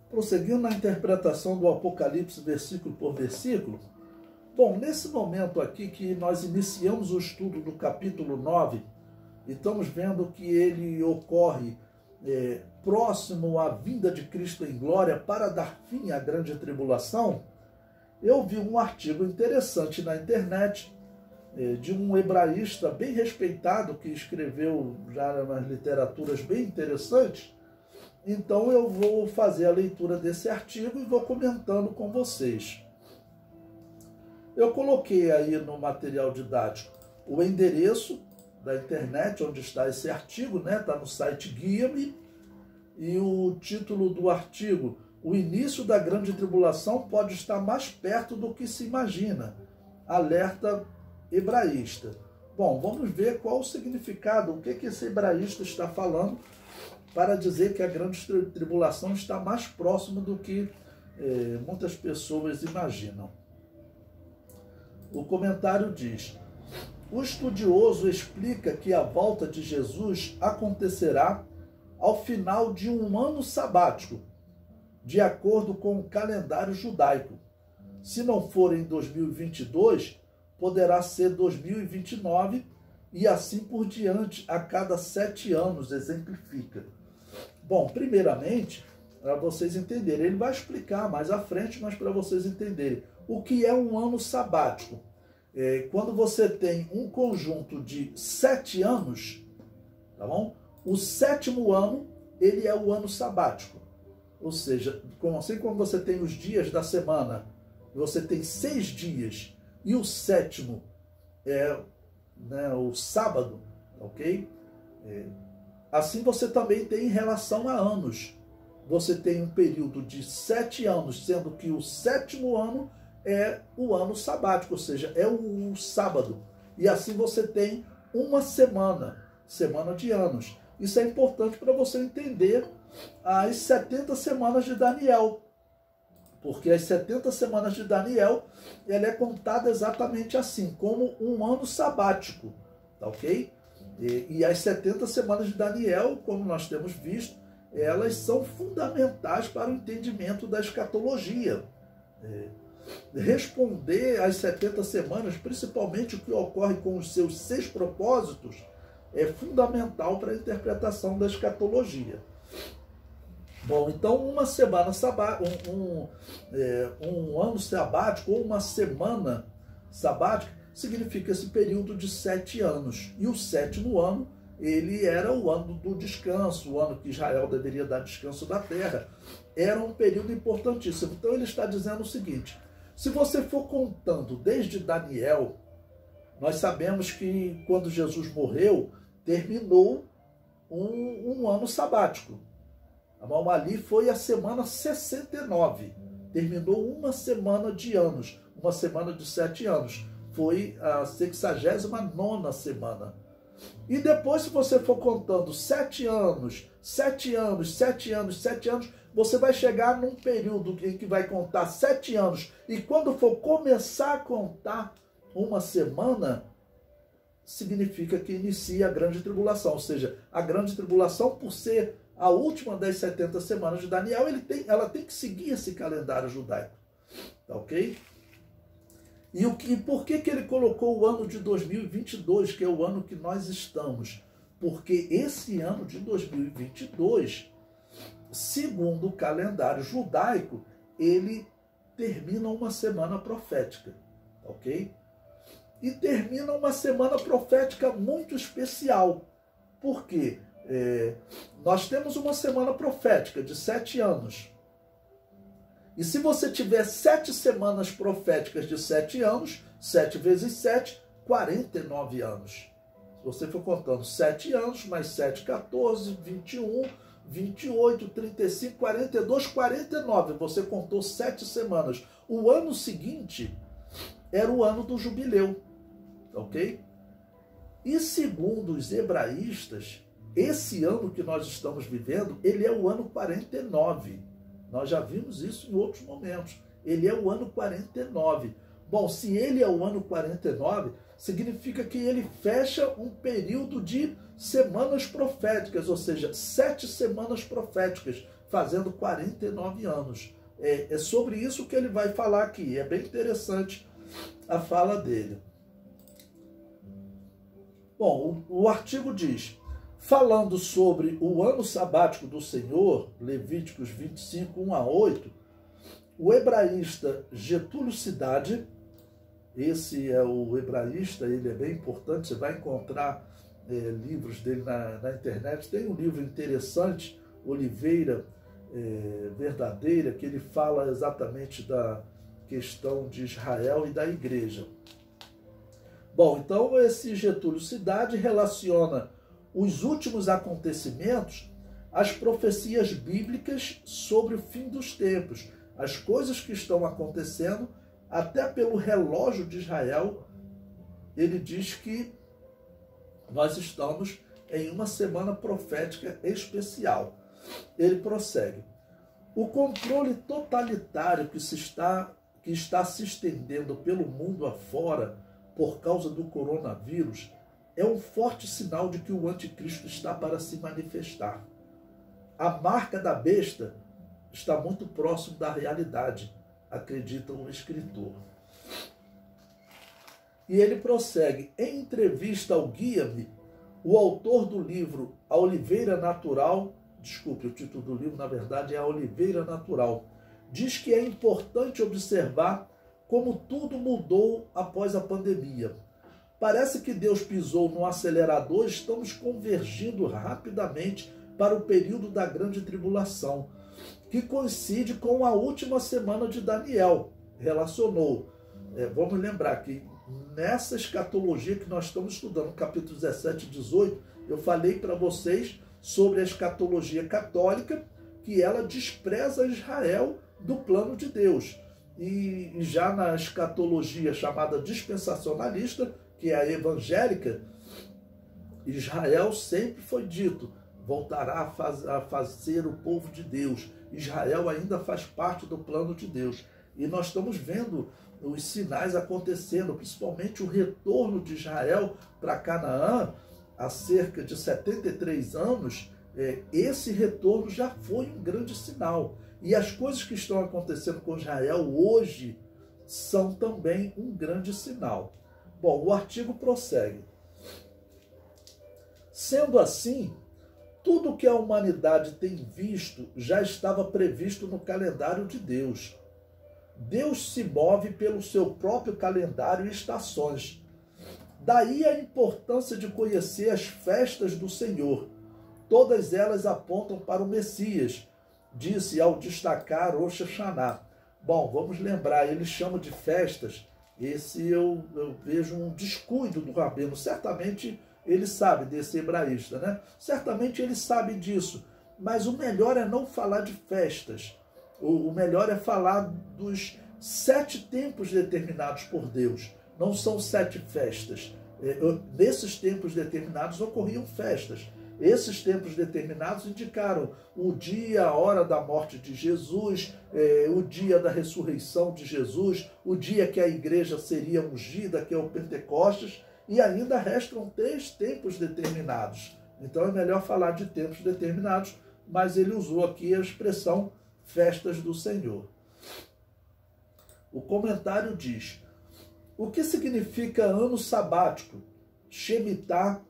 Prosseguindo na interpretação do Apocalipse versículo por versículo, bom, nesse momento aqui que nós iniciamos o estudo do capítulo 9, e estamos vendo que ele ocorre próximo à vinda de Cristo em glória para dar fim à grande tribulação, eu vi um artigo interessante na internet de um hebraísta bem respeitado, que escreveu já nas literaturas bem interessantes. Então eu vou fazer a leitura desse artigo e vou comentando com vocês. Eu coloquei aí no material didático o endereço da internet onde está esse artigo, né? Está no site Guia-me, e o título do artigo: o início da grande tribulação pode estar mais perto do que se imagina. Alerta hebraísta. Bom, vamos ver qual o significado, o que esse hebraísta está falando para dizer que a grande tribulação está mais próximo do que muitas pessoas imaginam. O comentário diz: o estudioso explica que a volta de Jesus acontecerá ao final de um ano sabático, de acordo com o calendário judaico. Se não for em 2022, poderá ser 2029 e assim por diante, a cada 7 anos, exemplifica. Bom, primeiramente, para vocês entenderem, ele vai explicar mais à frente, mas para vocês entenderem, o que é um ano sabático. Quando você tem um conjunto de 7 anos, tá bom? O 7º ano, ele é o ano sabático. Ou seja, assim como você tem os dias da semana, você tem 6 dias, e o 7º é, né, o sábado, ok? Assim você também tem em relação a anos. Você tem um período de 7 anos, sendo que o 7º ano é o ano sabático, ou seja, é o sábado. E assim você tem uma semana de anos. Isso é importante para você entender as 70 semanas de Daniel. Porque as 70 semanas de Daniel, ela é contada exatamente assim, como um ano sabático, tá ok? E as 70 semanas de Daniel, como nós temos visto, elas são fundamentais para o entendimento da escatologia. Responder às 70 semanas, principalmente o que ocorre com os seus 6 propósitos, é fundamental para a interpretação da escatologia. Bom, então uma semana sabática, um ano sabático ou uma semana sabática significa esse período de 7 anos. E o 7º ano, ele era o ano do descanso, o ano que Israel deveria dar descanso da terra. Era um período importantíssimo. Então ele está dizendo o seguinte: se você for contando desde Daniel, nós sabemos que quando Jesus morreu, terminou um ano sabático. Ali foi a semana 69. Terminou uma semana de anos, uma semana de 7 anos. Foi a 69ª semana. E depois, se você for contando 7 anos, 7 anos, 7 anos, 7 anos, você vai chegar num período em que vai contar 7 anos. E quando for começar a contar uma semana, significa que inicia a grande tribulação. Ou seja, a grande tribulação, por ser a última das 70 semanas de Daniel, ela tem que seguir esse calendário judaico. Tá ok? E por que ele colocou o ano de 2022, que é o ano que nós estamos? Porque esse ano de 2022, segundo o calendário judaico, ele termina uma semana profética. Ok? E termina uma semana profética muito especial. Por quê? Nós temos uma semana profética de 7 anos. E se você tiver 7 semanas proféticas de 7 anos, 7 vezes 7, 49 anos. Se você for contando 7 anos, mais 7, 14, 21, 28, 35, 42, 49. Você contou 7 semanas. O ano seguinte era o ano do jubileu. Ok? E segundo os hebraístas, esse ano que nós estamos vivendo, ele é o ano 49. Nós já vimos isso em outros momentos. Ele é o ano 49. Bom, se ele é o ano 49, significa que ele fecha um período de semanas proféticas, ou seja, 7 semanas proféticas. fazendo 49 anos. É sobre isso que ele vai falar aqui. É bem interessante a fala dele. Bom, o artigo diz, falando sobre o ano sabático do Senhor, Levíticos 25, 1 a 8, o hebraísta Getúlio Cidade, esse é o hebraísta, ele é bem importante, você vai encontrar livros dele na internet. Tem um livro interessante, Oliveira Verdadeira, que ele fala exatamente da questão de Israel e da igreja. Bom, então esse Getúlio Cidade relaciona os últimos acontecimentos às profecias bíblicas sobre o fim dos tempos, as coisas que estão acontecendo, até pelo relógio de Israel. Ele diz que nós estamos em uma semana profética especial. Ele prossegue. O controle totalitário que está se estendendo pelo mundo afora por causa do coronavírus é um forte sinal de que o anticristo está para se manifestar. A marca da besta está muito próximo da realidade, acredita o escritor. E ele prossegue. Em entrevista ao Guia-me, o autor do livro A Oliveira Natural, desculpe, o título do livro, na verdade, é A Oliveira Natural, diz que é importante observar como tudo mudou após a pandemia. Parece que Deus pisou no acelerador e estamos convergindo rapidamente para o período da grande tribulação, que coincide com a última semana de Daniel. Relacionou. Vamos lembrar que nessa escatologia que nós estamos estudando, capítulo 17 e 18, eu falei para vocês sobre a escatologia católica, que ela despreza Israel do plano de Deus. E já na escatologia chamada dispensacionalista, que é a evangélica, Israel sempre foi dito, voltará a fazer o povo de Deus. Israel ainda faz parte do plano de Deus. E nós estamos vendo os sinais acontecendo, principalmente o retorno de Israel para Canaã, há cerca de 73 anos. Esse retorno já foi um grande sinal. E as coisas que estão acontecendo com Israel hoje são também um grande sinal. Bom, o artigo prossegue. Sendo assim, tudo que a humanidade tem visto já estava previsto no calendário de Deus. Deus se move pelo seu próprio calendário e estações. Daí a importância de conhecer as festas do Senhor. Todas elas apontam para o Messias, disse ao destacar Rosh Hashanah. Bom, vamos lembrar, ele chama de festas. Esse eu vejo um descuido do rabino. Certamente ele sabe desse hebraísta, né? Certamente ele sabe disso. Mas o melhor é não falar de festas. O melhor é falar dos 7 tempos determinados por Deus. Não são 7 festas. Nesses tempos determinados ocorriam festas. Esses tempos determinados indicaram o dia, a hora da morte de Jesus, o dia da ressurreição de Jesus, o dia que a igreja seria ungida, que é o Pentecostes, e ainda restam 3 tempos determinados. Então é melhor falar de tempos determinados, mas ele usou aqui a expressão festas do Senhor. O comentário diz: o que significa ano sabático, Shemitah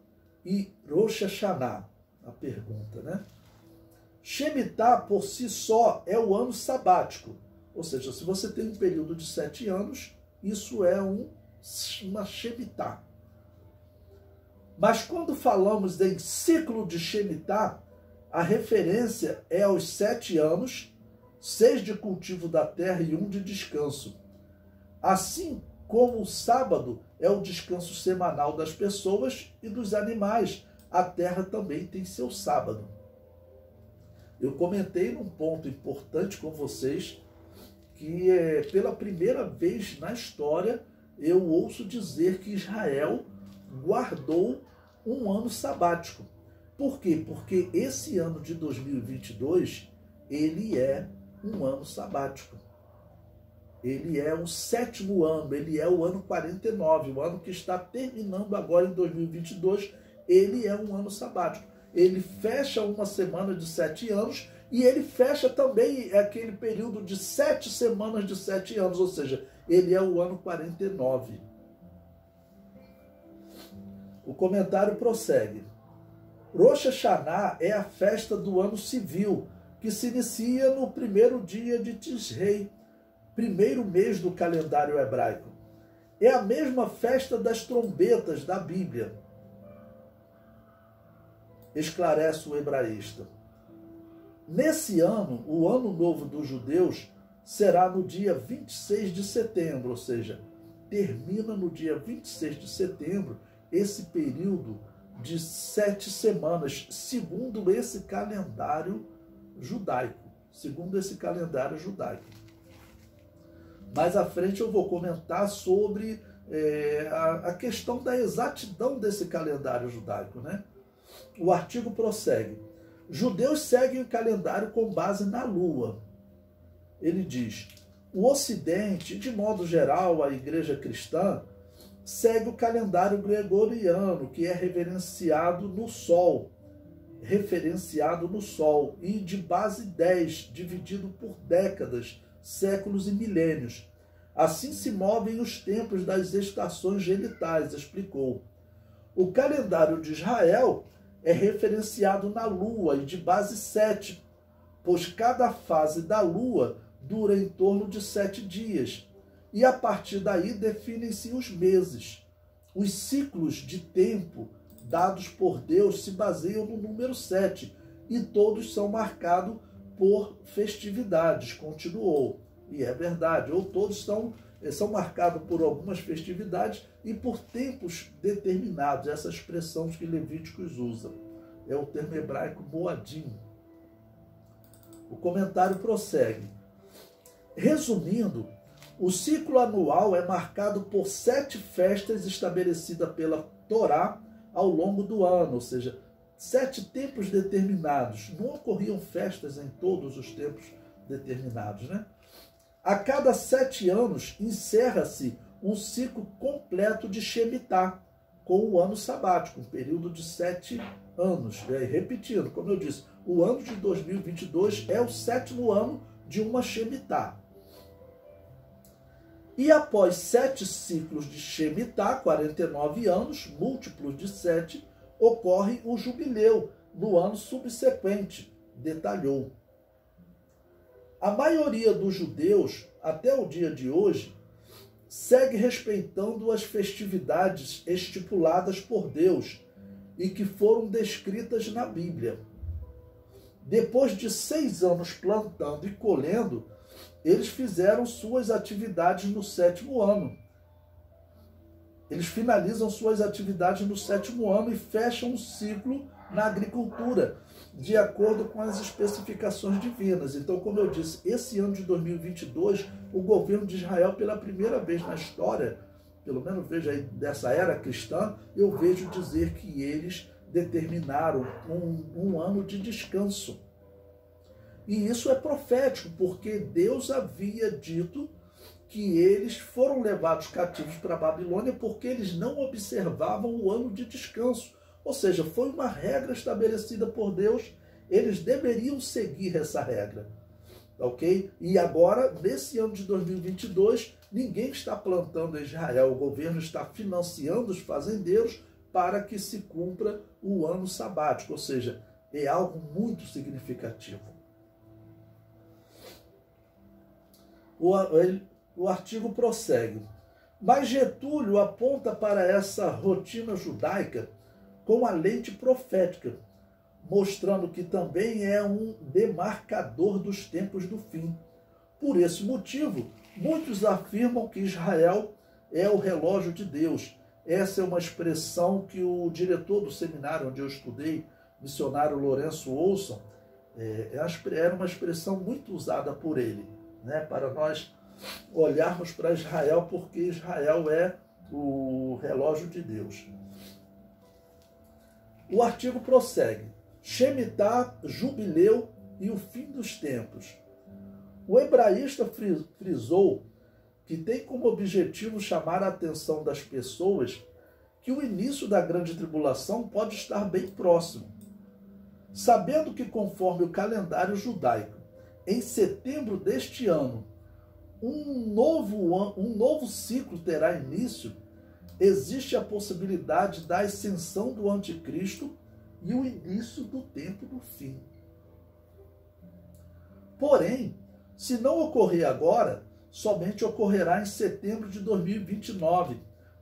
e Rosh Hashanah? A pergunta, né? Shemitah por si só é o ano sabático. Ou seja, se você tem um período de 7 anos, isso é uma Shemitah. Mas quando falamos em ciclo de Shemitah, a referência é aos 7 anos, 6 de cultivo da terra e 1 de descanso. Assim como o sábado é o descanso semanal das pessoas e dos animais, a terra também tem seu sábado. Eu comentei num ponto importante com vocês que pela primeira vez na história eu ouço dizer que Israel guardou um ano sabático. Por quê? Porque esse ano de 2022, ele é um ano sabático. Ele é o 7º ano, ele é o ano 49, o ano que está terminando agora em 2022, ele é um ano sabático. Ele fecha uma semana de 7 anos E ele fecha também aquele período de 7 semanas de 7 anos, ou seja, ele é o ano 49. O comentário prossegue. Rosh Hashanah é a festa do ano civil, que se inicia no primeiro dia de Tishrei, primeiro mês do calendário hebraico. É a mesma festa das trombetas da Bíblia, esclarece o hebraísta. Nesse ano, o ano novo dos judeus será no dia 26 de setembro, ou seja, termina no dia 26 de setembro esse período de 7 semanas, segundo esse calendário judaico. Mais à frente eu vou comentar sobre a questão da exatidão desse calendário judaico, né? O artigo prossegue. Judeus seguem o calendário com base na lua. Ele diz, o Ocidente, de modo geral, a igreja cristã, segue o calendário gregoriano, que é referenciado no Sol, e de base 10, dividido por décadas, séculos e milênios. Assim se movem os tempos das estações genitais, explicou. O calendário de Israel é referenciado na Lua e de base 7, pois cada fase da Lua dura em torno de 7 dias, e a partir daí definem-se os meses. Os ciclos de tempo dados por Deus se baseiam no número 7, e todos são marcados por festividades, continuou. E é verdade, ou todos são marcados por algumas festividades e por tempos determinados, essa expressão que Levíticos usa. É o termo hebraico moadim. O comentário prossegue. Resumindo, o ciclo anual é marcado por 7 festas estabelecidas pela Torá ao longo do ano, ou seja, 7 tempos determinados. Não ocorriam festas em todos os tempos determinados, né? A cada 7 anos encerra-se um ciclo completo de Shemitah, com o ano sabático, um período de 7 anos. Repetindo, como eu disse, o ano de 2022 é o 7º ano de uma Shemitah. E após 7 ciclos de Shemitah, 49 anos, múltiplos de 7, ocorre o jubileu no ano subsequente, detalhou. A maioria dos judeus, até o dia de hoje, segue respeitando as festividades estipuladas por Deus e que foram descritas na Bíblia. Depois de 6 anos plantando e colhendo, eles fizeram suas atividades no 7º ano. Eles finalizam suas atividades no 7º ano e fecham um ciclo na agricultura, de acordo com as especificações divinas. Então, como eu disse, esse ano de 2022, o governo de Israel, pela primeira vez na história, pelo menos veja aí dessa era cristã, eu vejo dizer que eles determinaram um ano de descanso. E isso é profético, porque Deus havia dito que eles foram levados cativos para a Babilônia porque eles não observavam o ano de descanso. Ou seja, foi uma regra estabelecida por Deus, eles deveriam seguir essa regra. Ok? E agora, nesse ano de 2022, ninguém está plantando em Israel, o governo está financiando os fazendeiros para que se cumpra o ano sabático, ou seja, é algo muito significativo. O artigo prossegue. Mas Getúlio aponta para essa rotina judaica com a lente profética, mostrando que também é um demarcador dos tempos do fim. Por esse motivo, muitos afirmam que Israel é o relógio de Deus. Essa é uma expressão que o diretor do seminário onde eu estudei, missionário Lourenço Olson, era uma expressão muito usada por ele, né, para nós olharmos para Israel, porque Israel é o relógio de Deus. O artigo prossegue. Shemitah, jubileu e o fim dos tempos. O hebraísta frisou que tem como objetivo chamar a atenção das pessoas que o início da grande tribulação pode estar bem próximo. Sabendo que, conforme o calendário judaico, em setembro deste ano, um novo ciclo terá início, existe a possibilidade da ascensão do anticristo e o início do tempo do fim. Porém, se não ocorrer agora, somente ocorrerá em setembro de 2029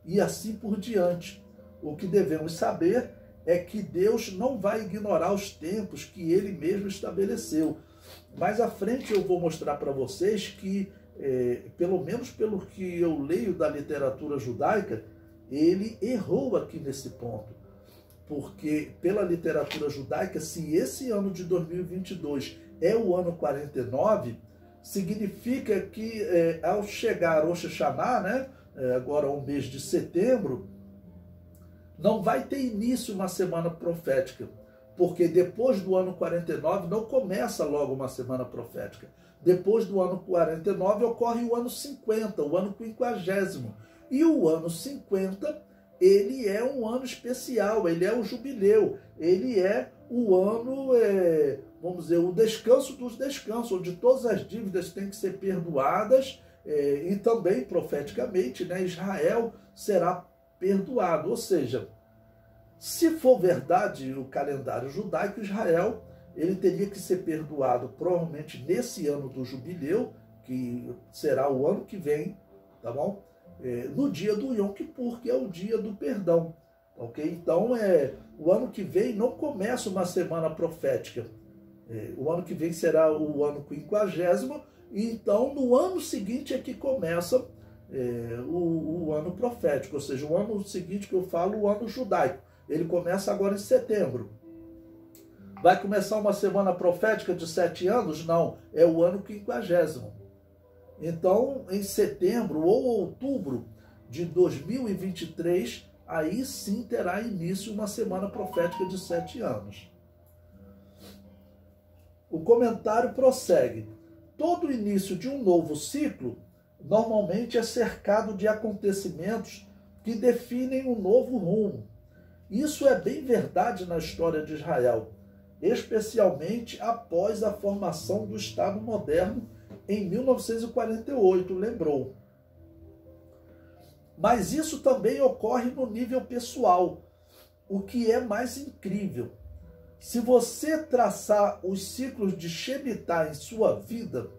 e assim por diante. O que devemos saber é que Deus não vai ignorar os tempos que Ele mesmo estabeleceu. Mais à frente eu vou mostrar para vocês que, pelo menos pelo que eu leio da literatura judaica, ele errou aqui nesse ponto. Porque pela literatura judaica, se esse ano de 2022 é o ano 49, significa que ao chegar Rosh Hashanah, né, agora o mês de setembro, não vai ter início uma semana profética, porque depois do ano 49 não começa logo uma semana profética. Depois do ano 49 ocorre o ano 50, o ano 50º. E o ano 50, ele é um ano especial, ele é o jubileu, ele é o ano, vamos dizer, o descanso dos descansos, onde todas as dívidas têm que ser perdoadas, e também, profeticamente, né, Israel será perdoado. Ou seja, se for verdade o calendário judaico, Israel ele teria que ser perdoado provavelmente nesse ano do jubileu, que será o ano que vem, tá bom? No dia do Yom Kippur, que é o dia do perdão, ok? Então, o ano que vem não começa uma semana profética. O ano que vem será o ano 50º, e então no ano seguinte é que começa o ano profético, ou seja, o ano seguinte que eu falo, o ano judaico. Ele começa agora em setembro. Vai começar uma semana profética de 7 anos? Não, é o ano 50º. Então, em setembro ou outubro de 2023, aí sim terá início uma semana profética de 7 anos. O comentário prossegue. Todo início de um novo ciclo normalmente é cercado de acontecimentos que definem um novo rumo. Isso é bem verdade na história de Israel, especialmente após a formação do Estado moderno em 1948, lembrou. Mas isso também ocorre no nível pessoal, o que é mais incrível. Se você traçar os ciclos de Shemitah em sua vida,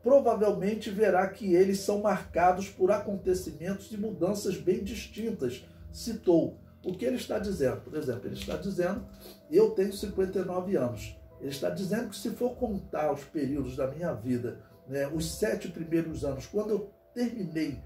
provavelmente verá que eles são marcados por acontecimentos e mudanças bem distintas. Citou. O que ele está dizendo? Por exemplo, ele está dizendo, eu tenho 59 anos. Ele está dizendo que se for contar os períodos da minha vida, né, os 7 primeiros anos, quando eu terminei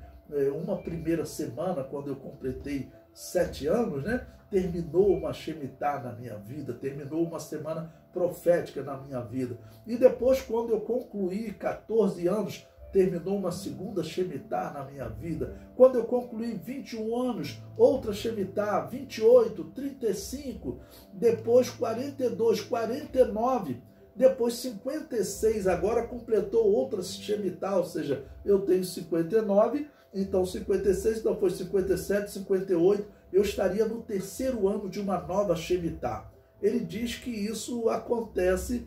uma primeira semana, quando eu completei 7 anos, né, terminou uma Shemitah na minha vida, terminou uma semana profética na minha vida. E depois, quando eu concluí 14 anos, terminou uma segunda Shemitah na minha vida. Quando eu concluí 21 anos, outra Shemitah, 28, 35, depois 42, 49, depois 56, agora completou outra Shemitah, ou seja, eu tenho 59, então 56, então foi 57, 58, eu estaria no 3º ano de uma nova Shemitah. Ele diz que isso acontece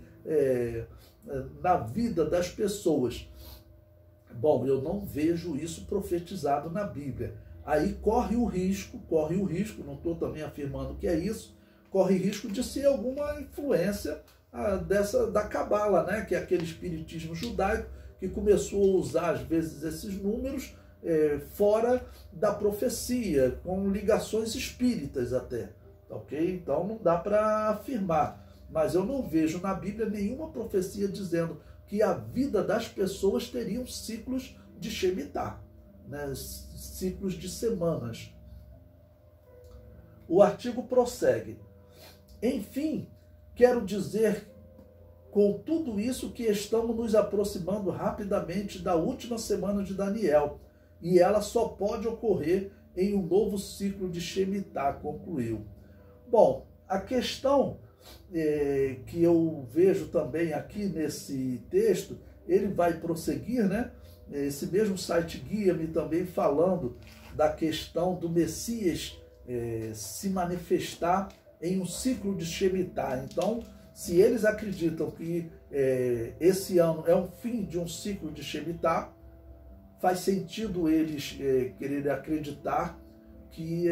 na vida das pessoas. Bom, eu não vejo isso profetizado na Bíblia. Aí corre o risco, não estou também afirmando que é isso, corre risco de ser alguma influência da Cabala, né? Que é aquele espiritismo judaico que começou a usar, às vezes, esses números fora da profecia, com ligações espíritas até, ok? Então não dá para afirmar, mas eu não vejo na Bíblia nenhuma profecia dizendo que a vida das pessoas teriam ciclos de Shemitah, né? Ciclos de semanas. O artigo prossegue. Enfim, quero dizer com tudo isso que estamos nos aproximando rapidamente da última semana de Daniel, e ela só pode ocorrer em um novo ciclo de Shemitah, concluiu. Bom, a questão que eu vejo também aqui nesse texto, ele vai prosseguir, né? Esse mesmo site guia-me também falando da questão do Messias se manifestar em um ciclo de Shemitah. Então, se eles acreditam que esse ano é um fim de um ciclo de Shemitah, faz sentido eles quererem acreditar que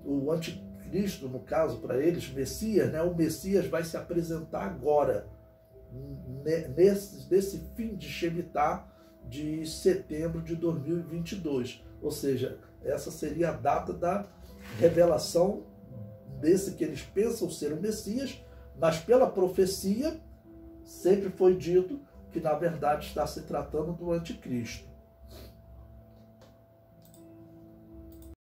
o anticristo, no caso para eles, Messias, né, o Messias vai se apresentar agora, nesse fim de Shemitah de setembro de 2022. Ou seja, essa seria a data da revelação desse que eles pensam ser o Messias, mas pela profecia sempre foi dito que na verdade está se tratando do anticristo.